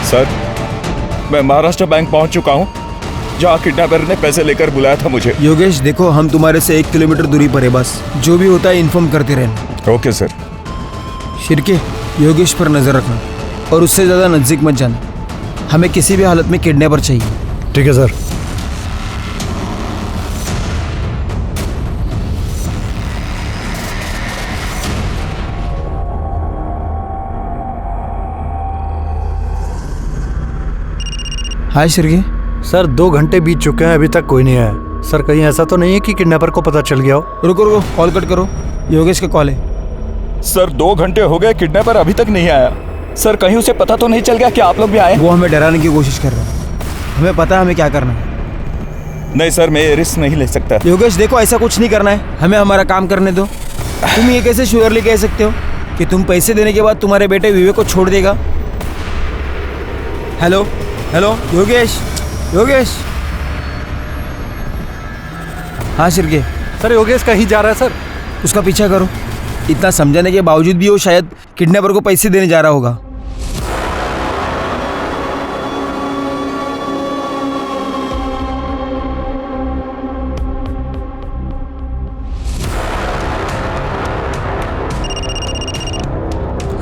सर, मैं महाराष्ट्र बैंक पहुंच चुका हूं, जहां किडनैपर ने पैसे लेकर बुलाया था मुझे। योगेश देखो, हम तुम्हारे से 1 किलोमीटर दूरी पर है, बस जो भी होता है इन्फॉर्म करते रहना। Okay sir. शिरके, योगेश पर नजर रखना और उससे ज्यादा नजदीक मत जाना। हमें किसी भी हालत में किडनैपर चाहिए। ठीक है सर। हाय श्री। सर 2 घंटे बीत चुके हैं, अभी तक कोई नहीं आया। सर कहीं ऐसा तो नहीं है कि किडनैपर को पता चल गया हो? रुको रुको, कॉल कट करो, योगेश का कॉल है। सर 2 घंटे हो गए, किडनैपर अभी तक नहीं आया। सर कहीं उसे पता तो नहीं चल गया कि आप लोग भी आए? वो हमें डराने की कोशिश कर रहा है, हमें पता है हमें क्या करना है। नहीं सर, मैं ये रिस्क नहीं ले सकता। योगेश देखो, ऐसा कुछ नहीं करना है, हमें हमारा काम करने दो। तुम ये कैसे श्योरली कह सकते हो कि तुम पैसे देने के बाद तुम्हारे बेटे विवेक को छोड़ देगा? Hello hello Yogesh, Yogesh. हाँ शिरके। सर योगेश कहीं जा रहा है सर। उसका पीछा करो। इतना समझाने के बावजूद भी वो शायद किडनैपर को पैसे देने जा रहा होगा।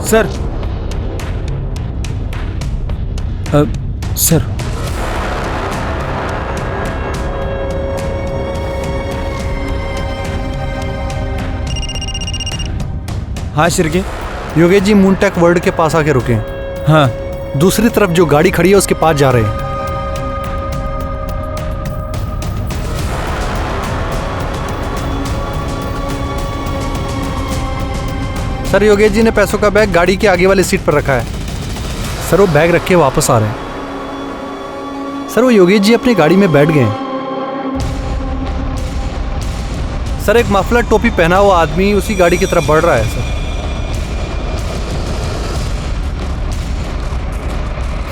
सर सर हाँ शिरके। योगेश जी मूनटेक वर्ल्ड के पास आके रुके हैं। हाँ। दूसरी तरफ जो गाड़ी खड़ी है उसके पास जा रहे हैं। सर योगेश जी ने पैसों का बैग गाड़ी के आगे वाली सीट पर रखा है। सर वो बैग रख के वापस आ रहे हैं। सर वो योगेश जी अपनी गाड़ी में बैठ गए हैं। सर एक मफलर टोपी पहना हुआ आदमी उसी गाड़ी की तरफ बढ़ रहा है।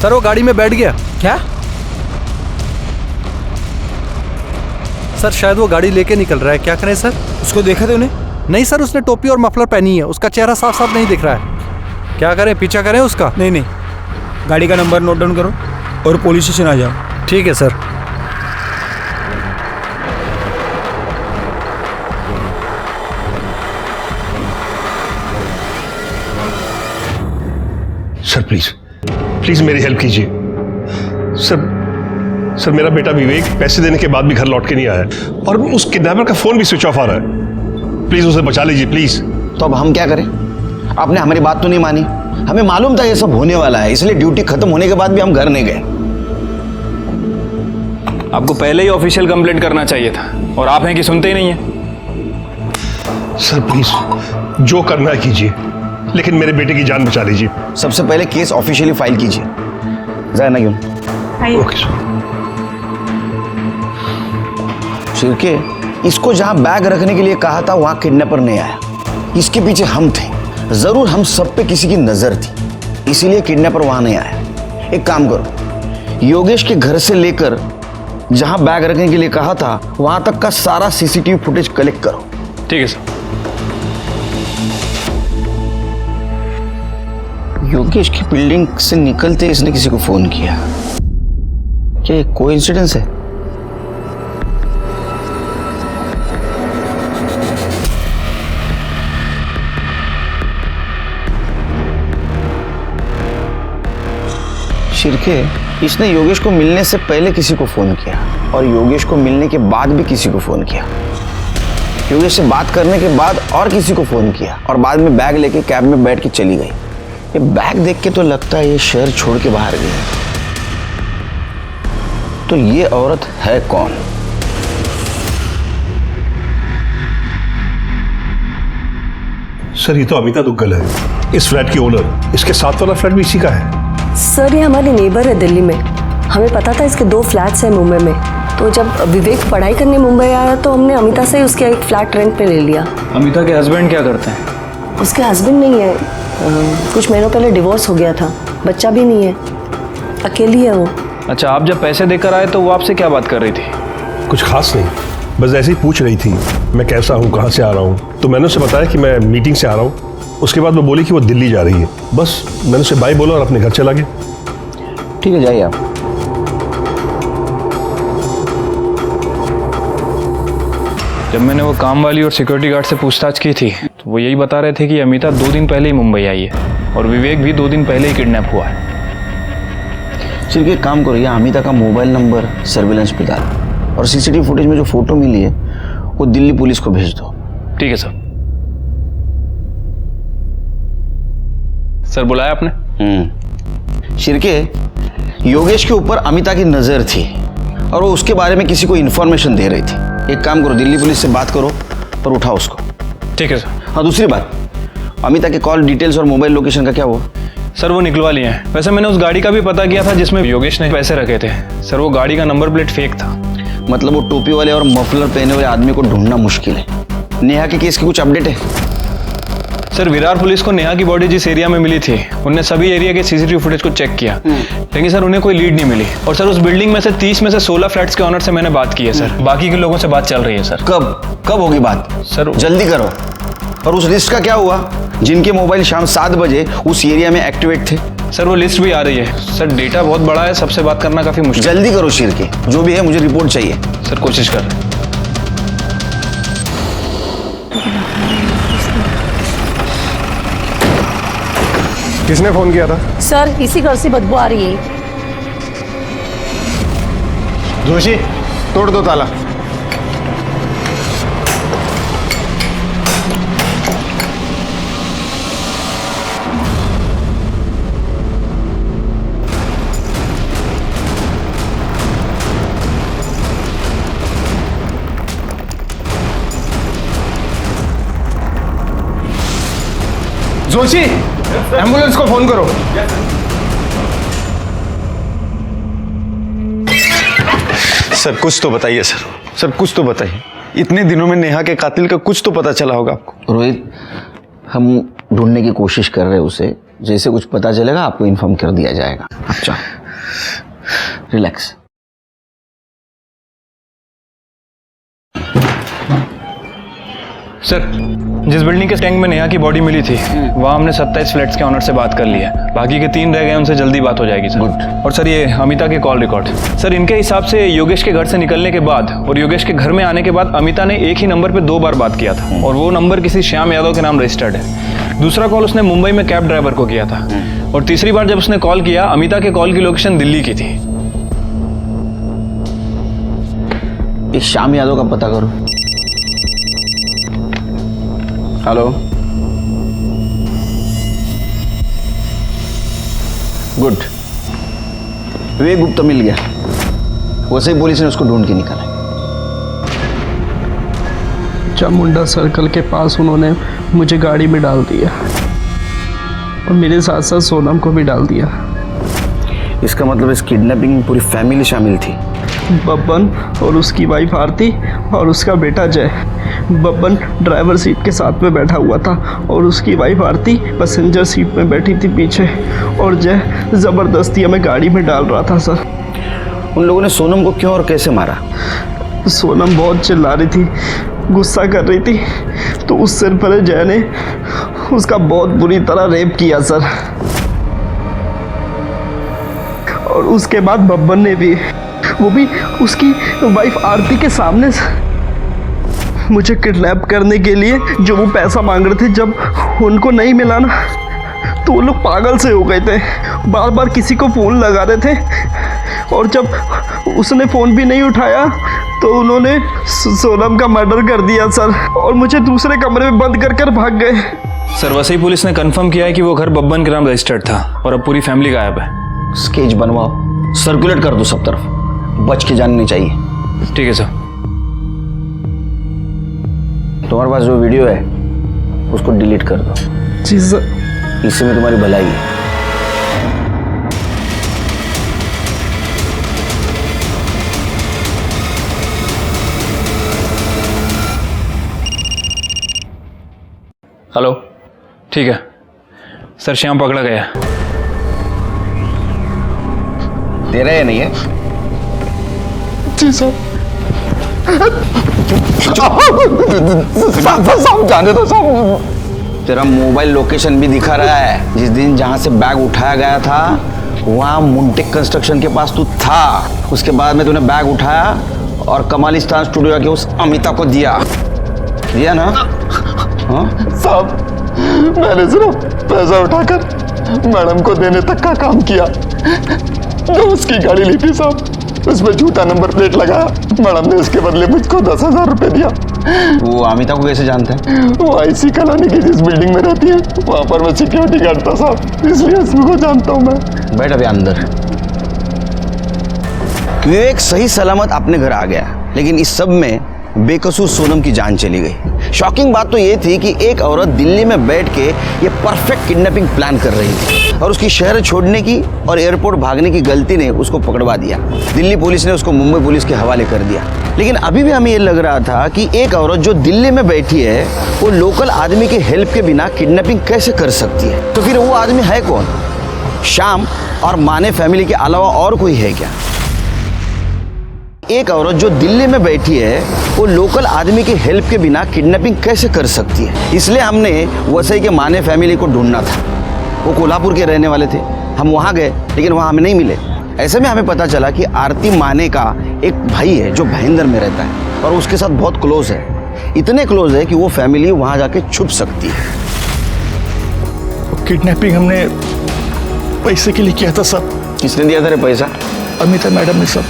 सर वो गाड़ी में बैठ गया। क्या? सर शायद वो गाड़ी लेके निकल रहा है। क्या करें सर? उसको देखा थे उन्हें? नहीं सर, उसने टोपी और मफलर पहनी है, उसका चेहरा साफ साफ नहीं दिख रहा है। क्या करें, पीछा करें उसका? नहीं नहीं, गाड़ी का नंबर नोट डाउन करो और पुलिस स्टेशन आ जाओ। ठीक है सर। सर प्लीज प्लीज मेरी हेल्प कीजिए। सर मेरा बेटा विवेक पैसे देने के बाद भी घर लौट के नहीं आया और उस किडनैपर का फोन भी स्विच ऑफ आ रहा है। प्लीज उसे बचा लीजिए प्लीज। तो अब हम क्या करें? आपने हमारी बात तो नहीं मानी। हमें मालूम था ये सब होने वाला है, इसलिए ड्यूटी खत्म होने के बाद भी हम घर नहीं गए। आपको पहले ही ऑफिशियल कंप्लेंट करना चाहिए था और आप हैं कि सुनते ही नहीं है। सर प्लीज जो करना है कीजिए, लेकिन मेरे बेटे की जान बचा लीजिए। सबसे पहले केस ऑफिशियली फाइल कीजिए। जाए ना क्यों? Okay sir. शिरके, इसको जहां बैग रखने के लिए कहा था वहां किडनैपर नहीं आया। इसके पीछे हम थे, जरूर हम सब पे किसी की नजर थी, इसीलिए किडनैपर वहां नहीं आया। एक काम करो, योगेश के घर से लेकर जहां बैग रखने के लिए कहा था वहां तक का सारा सीसीटीवी फुटेज कलेक्ट करो। ठीक है सर। योगेश की बिल्डिंग से निकलते इसने किसी को फोन किया। क्या ये कोइंसिडेंस है? शिरके, इसने योगेश को मिलने से पहले किसी को फोन किया और योगेश को मिलने के बाद भी किसी को फोन किया। योगेश से बात करने के बाद और किसी को फोन किया और बाद में बैग लेके कैब में बैठ के चली गई। ये बैग देख के तो लगता है ये शहर छोड़ के बाहर गई। तो ये औरत है कौन? सर ये तो अमिता दुग्गल है, इस फ्लैट की ओनर। इसके साथ वाला फ्लैट भी इसी का है। सर ये हमारी नेबर है दिल्ली में। हमें पता था इसके 2 फ्लैट्स हैं मुंबई में, तो जब विवेक पढ़ाई करने मुंबई आया तो हमने अमिता से उसके एक फ्लैट रेंट पे ले लिया। अमिता के हस्बैंड क्या करते हैं? उसके हस्बैंड नहीं है, कुछ महीनों पहले डिवोर्स हो गया था, बच्चा भी नहीं है, अकेली है वो। अच्छा, आप जब पैसे देकर आए तो वो आपसे क्या बात कर रही थी? कुछ खास नहीं, बस ऐसे ही पूछ रही थी मैं कैसा हूँ, कहाँ से आ रहा हूँ। तो मैंने उसे बताया कि मैं मीटिंग से आ रहा हूँ। उसके बाद वो बोली कि वो दिल्ली जा रही है। बस मैंने उसे बाय बोला और अपने घर चला गया। ठीक है, जाइए आप। जब मैंने वो काम वाली और सिक्योरिटी गार्ड से पूछताछ की थी तो वो यही बता रहे थे कि अमिता 2 दिन पहले ही मुंबई आई है और विवेक भी 2 दिन पहले ही किडनैप हुआ है। चलिए एक काम करो, या अमिता का मोबाइल नंबर सर्विलेंस पे डाल और सीसीटीवी फुटेज में जो फोटो मिली है वो दिल्ली पुलिस को भेज दो। ठीक है सर। सर बुलाया आपने? शिरके, योगेश के ऊपर अमिता की नजर थी और वो उसके बारे में किसी को इन्फॉर्मेशन दे रही थी। एक काम करो, दिल्ली पुलिस से बात करो और उठाओ उसको। ठीक है सर। हाँ, दूसरी बात, अमिता के कॉल डिटेल्स और मोबाइल लोकेशन का क्या हुआ? सर वो निकलवा लिए हैं। वैसे मैंने उस गाड़ी का भी पता किया था जिसमें योगेश ने पैसे रखे थे। सर वो गाड़ी का नंबर प्लेट फेक था। मतलब वो टोपी वाले और मफलर पहने हुए आदमी को ढूंढना मुश्किल है। नेहा के केस की कुछ अपडेट है? सर विरार पुलिस को नेहा की बॉडी जिस एरिया में मिली थी उनने सभी एरिया के सीसीटीवी फुटेज को चेक किया, लेकिन सर उन्हें कोई लीड नहीं मिली। और सर उस बिल्डिंग में से 30 में से 16 फ्लैट्स के ऑनर से मैंने बात की है सर। बाकी के लोगों से बात चल रही है सर। कब होगी बात? सर जल्दी करो। और उस लिस्ट का क्या हुआ जिनके मोबाइल शाम 7 बजे उस एरिया में एक्टिवेट थे? सर वो लिस्ट भी आ रही है। सर डेटा बहुत बड़ा है, सबसे बात करना काफी मुश्किल। जल्दी करो शेर के, जो भी है मुझे रिपोर्ट चाहिए। सर कोशिश कर रहे हैं। किसने फोन किया था? सर इसी घर से बदबू आ रही है। जोशी, तोड़ दो ताला। जोशी, एम्बुलेंस को फोन करो। सर कुछ तो बताइए सर कुछ तो बताइए। इतने दिनों में नेहा के कातिल का कुछ तो पता चला होगा आपको। रोहित, हम ढूंढने की कोशिश कर रहे हैं उसे। जैसे कुछ पता चलेगा आपको इन्फॉर्म कर दिया जाएगा। अच्छा, रिलैक्स। सर जिस बिल्डिंग के टैंक में नेहा की बॉडी मिली थी वहाँ हमने 27 फ्लैट्स के ऑनर से बात कर ली है। बाकी के 3 रह गए, उनसे जल्दी बात हो जाएगी सर। और सर ये अमिता के कॉल रिकॉर्ड, सर इनके हिसाब से योगेश के घर से निकलने के बाद और योगेश के घर में आने के बाद अमिता ने एक ही नंबर पे 2 बार बात किया था और वो नंबर किसी श्याम यादव के नाम रजिस्टर्ड है। दूसरा कॉल उसने मुंबई में कैब ड्राइवर को किया था और तीसरी बार जब उसने कॉल किया अमिता के कॉल की लोकेशन दिल्ली की थी। एक श्याम यादव का पता करो। Hello, good. विवेक गुप्ता मिल गया। वैसे ही पुलिस ने उसको ढूंढ के निकाला। चामुंडा सर्कल के पास उन्होंने मुझे गाड़ी में डाल दिया और मेरे साथ साथ सोनम को भी डाल दिया। इसका मतलब इस किडनैपिंग में पूरी फैमिली शामिल थी। बब्बन और उसकी वाइफ आरती और उसका बेटा जय। बब्बन ड्राइवर सीट के साथ में बैठा हुआ था और उसकी वाइफ आरती पैसेंजर सीट में बैठी थी पीछे और जय ज़बरदस्ती हमें गाड़ी में डाल रहा था सर। उन लोगों ने सोनम को क्यों और कैसे मारा? सोनम बहुत चिल्ला रही थी, गुस्सा कर रही थी, तो उस सिर पर जय ने उसका बहुत बुरी तरह रेप किया सर। और उसके बाद बब्बन ने भी, वो भी उसकी वाइफ आरती के सामने मुझे किडनैप करने के लिए जो वो पैसा मांग रहे थे, जब उनको नहीं मिला ना तो वो लोग पागल से हो गए थे। बार बार किसी को फ़ोन लगा रहे थे और जब उसने फ़ोन भी नहीं उठाया तो उन्होंने सोनम का मर्डर कर दिया सर और मुझे दूसरे कमरे में बंद कर कर भाग गए। सर वसई पुलिस ने कंफर्म किया है कि वो घर बब्बन के नाम रजिस्टर्ड था और अब पूरी फैमिली गायब है। स्केच बनवाओ, सर्कुलेट कर दो सब तरफ, बच के जाननी चाहिए। ठीक है सर। तुम्हारे पास जो वीडियो है उसको डिलीट कर दो। जी सर। इससे में तुम्हारी भलाई है। हेलो, ठीक है सर, श्याम पकड़ा गया। तेरा या नहीं है? जी सर। जाने दो साहब। तेरा मोबाइल लोकेशन भी दिखा रहा है। जिस दिन जहां से बैग उठाया गया था वहां मुंटेक कंस्ट्रक्शन के पास तू था। उसके बाद में तूने बैग उठाया और कमालिस्तान स्टूडियो आके उस अमिता को दिया ना? हाँ साहब, मैंने सिर्फ पैसा उठाकर मैडम को देने तक का काम किया। जो उसकी गाड़ी ली थी साहब, उसमें झूठा नंबर प्लेट लगाया। मैडम ने उसके बदले मुझको 10,000 रुपए दिया। वो अमिता को कैसे जानते हैं? वो आईसी कॉलोनी की जिस बिल्डिंग में रहती है वहां पर मैं सिक्योरिटी गार्ड था साहब, इसलिए उसको जानता हूँ मैं। बैठ अभी अंदर। विवेक सही सलामत अपने घर आ गया, लेकिन इस सब में बेकसूर सोनम की जान चली गई। शॉकिंग बात तो ये थी कि एक औरत दिल्ली में बैठ के ये परफेक्ट किडनैपिंग प्लान कर रही थी और उसकी शहर छोड़ने की और एयरपोर्ट भागने की गलती ने उसको पकड़वा दिया। दिल्ली पुलिस ने उसको मुंबई पुलिस के हवाले कर दिया। लेकिन अभी भी हमें ये लग रहा था कि एक औरत जो दिल्ली में बैठी है वो लोकल आदमी के हेल्प के बिना किडनैपिंग कैसे कर सकती है? तो फिर वो आदमी है कौन? श्याम और माने फैमिली के अलावा और कोई है क्या? एक औरत जो दिल्ली में बैठी है वो लोकल आदमी की हेल्प के बिना किडनैपिंग कैसे कर सकती है? इसलिए हमने वसई के माने फैमिली को ढूंढना था। वो कोल्हापुर के रहने वाले थे। हम वहाँ गए लेकिन वहाँ हमें नहीं मिले। ऐसे में हमें पता चला कि आरती माने का एक भाई है जो भाईंदर में रहता है और उसके साथ बहुत क्लोज है। इतने क्लोज है कि वो फैमिली वहाँ जाके छुप सकती है। किडनैपिंग हमने पैसे के लिए किया था सब। किसने दिया था रे पैसा? अमिता मैडम ने सब।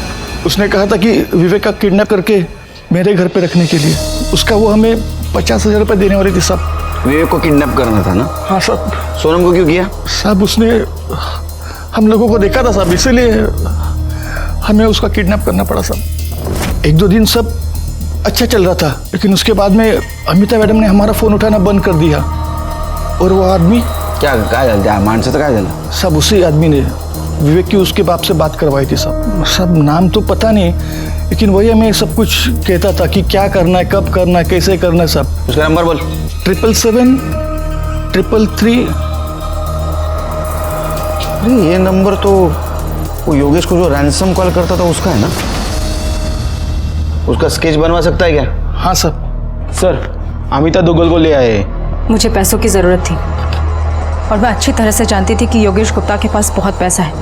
उसने कहा था कि विवेक का किडनैप करके मेरे घर पे रखने के लिए उसका वो हमें 50,000 रुपये देने वाली थी सब। विवेक को किडनैप करना था ना? हाँ सब। सोनम को क्यों किया? सब उसने हम लोगों को देखा था सब, इसीलिए हमें उसका किडनैप करना पड़ा सब। 1-2 दिन सब अच्छा चल रहा था, लेकिन उसके बाद में अमिता मैडम ने हमारा फ़ोन उठाना बंद कर दिया। और वो आदमी क्या मानसिक क्या झाला? सब उसी आदमी ने विवेक की उसके बाप से बात करवाई थी सब नाम तो पता नहीं, लेकिन वही हमें सब कुछ कहता था कि क्या करना है, कब करना है, कैसे करना है सब। उसका नंबर बोल। 777-333। ये नंबर तो वो योगेश को जो रैंसम कॉल करता था उसका है ना? उसका स्केच बनवा सकता है क्या? हाँ सर अमिता दुग्गल को ले आए। मुझे पैसों की ज़रूरत थी और मैं अच्छी तरह से जानती थी कि योगेश गुप्ता के पास बहुत पैसा है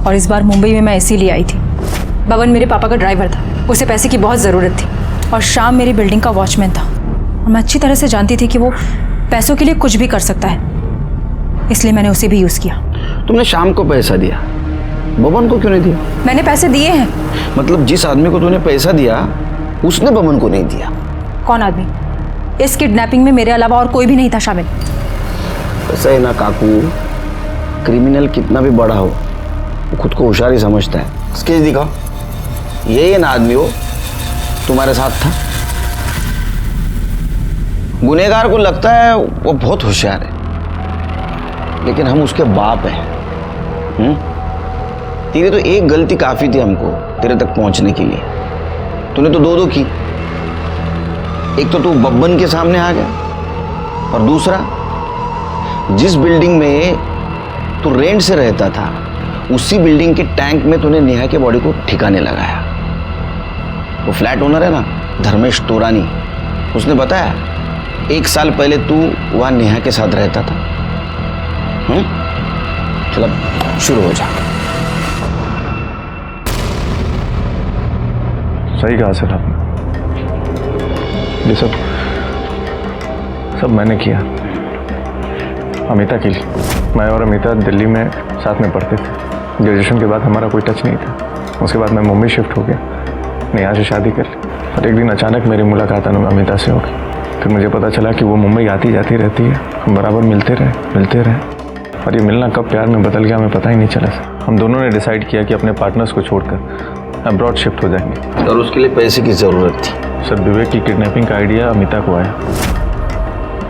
और इस बार मुंबई में मैं इसीलिए आई थी। बबन मेरे पापा का ड्राइवर था, उसे पैसे की बहुत ज़रूरत थी और शाम मेरी बिल्डिंग का वॉचमैन था और मैं अच्छी तरह से जानती थी कि वो पैसों के लिए कुछ भी कर सकता है, इसलिए मैंने उसे भी यूज़ किया। तुमने शाम को पैसा दिया, बबन को क्यों नहीं दिया? मैंने पैसे दिए हैं। मतलब जिस आदमी को तूने पैसा दिया उसने बबन को नहीं दिया? कौन आदमी? इस किडनैपिंग में मेरे अलावा और कोई भी नहीं था शामिल। ऐसा है ना काकू, क्रिमिनल कितना भी बड़ा हो वो खुद को होशियारी समझता है। स्केच दिखाओ। ये ना आदमी हो तुम्हारे साथ था? गुनहगार को लगता है वो बहुत होशियार है, लेकिन हम उसके बाप हैं। तेरी तो एक गलती काफी थी हमको तेरे तक पहुंचने के लिए। तूने तो दो की। एक तो तू बब्बन के सामने आ गया और दूसरा जिस बिल्डिंग में तू रेंट से रहता था उसी बिल्डिंग के टैंक में तूने नेहा के बॉडी को ठिकाने लगाया। वो फ्लैट ओनर है ना धर्मेश तोरानी, उसने बताया 1 साल पहले तू वहां नेहा के साथ रहता था। चलो शुरू हो जा। सही कहा सर आपने। ये सब मैंने किया अमिता के लिए। मैं और अमिता दिल्ली में साथ में पढ़ते थे। ग्रेजुएशन के बाद हमारा कोई टच नहीं था। उसके बाद मैं मुंबई शिफ्ट हो गया, नेहा से शादी कर ली और एक दिन अचानक मेरी मुलाकात अमिता से हो गई। फिर मुझे पता चला कि वो मुंबई आती जाती रहती है। हम बराबर मिलते रहे और ये मिलना कब प्यार में बदल गया हमें पता ही नहीं चला सर। हम दोनों ने डिसाइड किया कि अपने पार्टनर्स को छोड़कर अब्रॉड शिफ्ट हो जाएंगे। और उसके लिए पैसे की ज़रूरत थी। सर विवेक की किडनैपिंग का आइडिया अमिता को आया,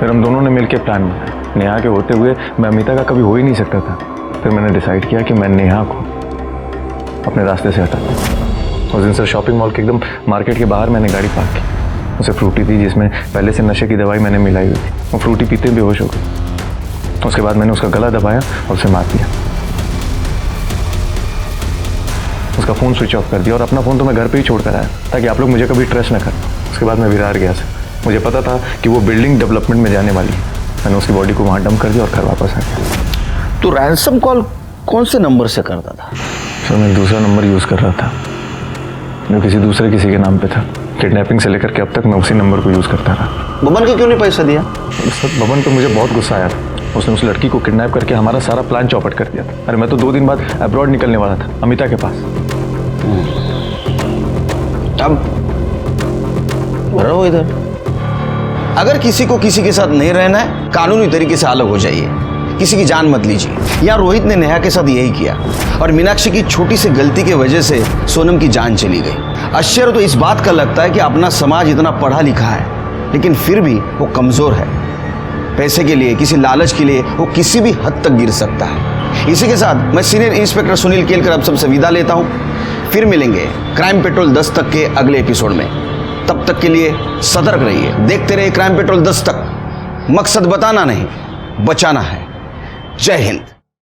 फिर हम दोनों ने मिलकर प्लान बनाया। नेहा के होते हुए मैं अमिता का कभी हो ही नहीं सकता था। फिर मैंने डिसाइड किया कि मैं नेहा को अपने रास्ते से हटा दूँ। उस दिन सर शॉपिंग मॉल के एकदम मार्केट के बाहर मैंने गाड़ी पार्क की। उसे फ्रूटी थी जिसमें पहले से नशे की दवाई मैंने मिलाई हुई थी। वो फ्रूटी पीते बेहोश हो गई। उसके बाद मैंने उसका गला दबाया और उसे मार दिया। उसका फ़ोन स्विच ऑफ कर दिया और अपना फ़ोन तो मैं घर पे ही छोड़ कर आया ताकि आप लोग मुझे कभी ट्रेस ना करें। उसके बाद मैं विरार गया सर। मुझे पता था कि वो बिल्डिंग डेवलपमेंट में जाने वाली है। मैंने उसकी बॉडी को वहाँ डंप कर दिया और घर वापस आ गया। तो रैंसम कॉल कौन से नंबर से करता था? सर मैं दूसरा नंबर यूज़ कर रहा था जो किसी के नाम पे था। किडनैपिंग से लेकर के अब तक मैं उसी नंबर को यूज़ करता रहा। बबन को क्यों नहीं पैसा दिया? सर बबन पे मुझे बहुत गुस्सा आया था। उसने उस लड़की को किडनैप करके हमारा सारा प्लान चौपट कर दिया था। अरे मैं तो 2 दिन बाद अब्रॉड निकलने वाला था अमिता के पास। अब रहो इधर। अगर किसी को किसी के साथ नहीं रहना है कानूनी तरीके से अलग हो जाइए। किसी की जान मत लीजिए। यहाँ रोहित ने नेहा के साथ यही किया और मीनाक्षी की छोटी सी गलती की वजह से सोनम की जान चली गई। आश्चर्य तो इस बात का लगता है कि अपना समाज इतना पढ़ा लिखा है लेकिन फिर भी वो कमजोर है। पैसे के लिए, किसी लालच के लिए वो किसी भी हद तक गिर सकता है। इसी के साथ मैं सीनियर इंस्पेक्टर सुनील केलकर आप सबसे विदा लेता हूँ। फिर मिलेंगे क्राइम पेट्रोल दस्तक के अगले एपिसोड में। तब तक के लिए सतर्क रहिए, देखते रहिए क्राइम पेट्रोल दस्तक। मकसद बताना नहीं, बचाना है। जय हिंद।